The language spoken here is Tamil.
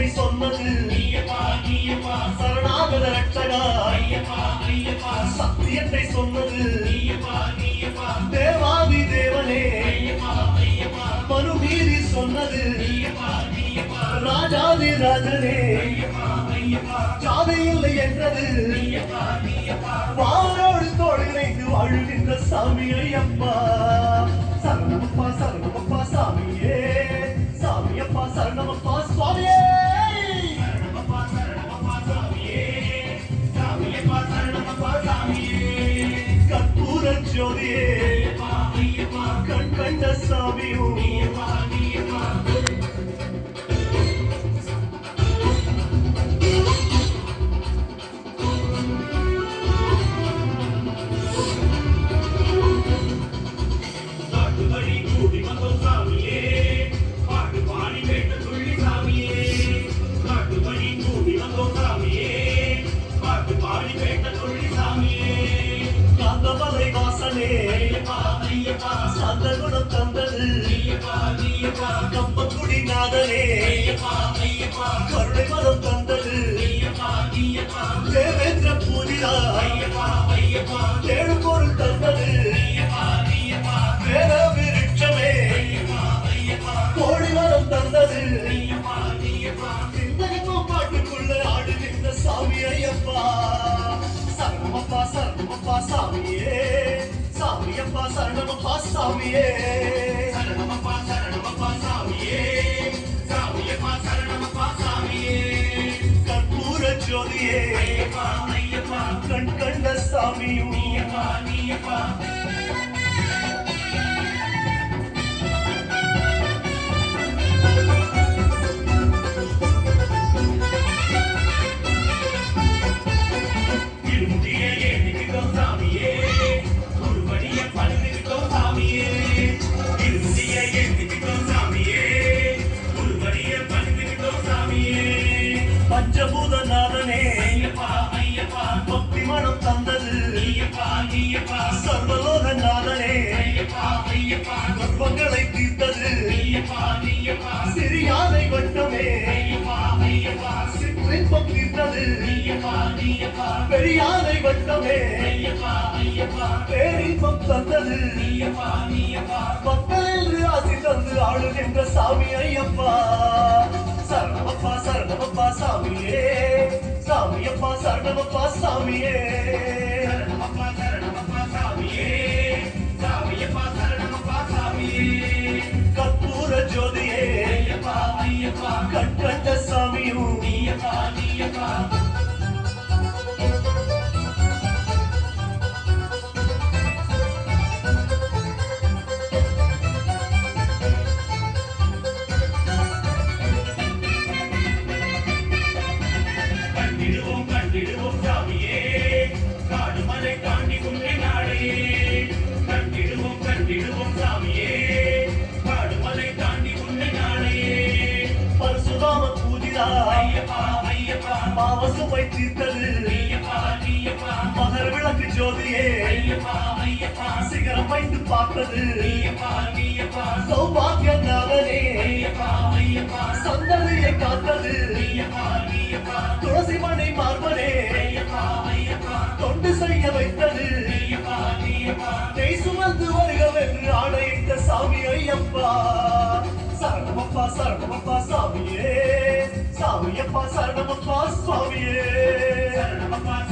சத்தியத்தை சொன்னது சரணாகத ரட்சகா சத்தியத்தை சொன்னது தேவாதி தேவனே மனுமீறி சொன்னது ராஜாதி ராஜனே ஜாதி இல்லை என்றது வானோடு தோடு இணைந்து வாழுகின்ற சாமி ஐயப்பா சரணமப்பா சரணமப்பா சாமியே சாமியப்பா சரணமப்பா சுவாமியே சரணமப்பா சரணமப்பா சாமியே சாமியப்பா சரணமப்பா சாமியே கற்பூர ஜோதியே கண் கண்ட சாமியும் சந்தகுணம் தந்தது கம்பக்குடி நாதனே கருணை மதம் தந்தது தேவேந்திர பூஜிதா ஏழு பொருள் தந்தது வேத விருட்சமே கோடி மதம் தந்தது சிந்தகத்தும் பாட்டுக்குள்ள ஆடுகின்ற சாமி ஐயப்பா சரணமப்பா சரணமப்பா சாமியே சாமியப்பா சரணமப்பா சாமியே சரணமப்பா சரணமப்பா சாமியே சாமியப்பா சரணமப்பா சாமியே கற்பூர ஜோதியே ஐயப்பா ஐயப்பா கண் கண்ட சாமியும் நீயப்பா நீயப்பா பஞ்சபூதநாதனே பக்தி மனம் தந்தது சர்வலோகநாதனே கர்ப்பங்களை தீர்த்தது சிறியானை வட்டமே சிற்றின்பம் தீர்த்தது பெரியானை வட்டமே பேரின்பம் தந்தது மக்களில் ஆசி தந்து ஆளுகின்ற சாமி ஐயப்பா சரணமப்பா சரணமப்பா சாமியே சாமியப்பா சரணமப்பா சாமியே சரணமப்பா சரணமப்பா சாமியே சாமியப்பா சரணமப்பா சாமியே கற்பூர ஜோதியே ஐயப்பா ஐயப்பா கண் கண்ட சாமியும் நீயப்பா நீயப்பா மாவசுமை தீர்த்தது மகர விளக்கு ஜோதியே சிகரம் வைத்து பார்த்தது சௌபாகிய நாதனே சந்ததியை காத்தது துளசி மணி மார்பனே தொண்டு செய்ய வைத்தது நெய் சுமந்து வருகவென்று ஆணையிட்ட சாமி ஐயப்பா சரணமப்பா சரணமப்பா சாமியே சாமியப்பா சரணமப்பா சுவாமியே சரணமப்பா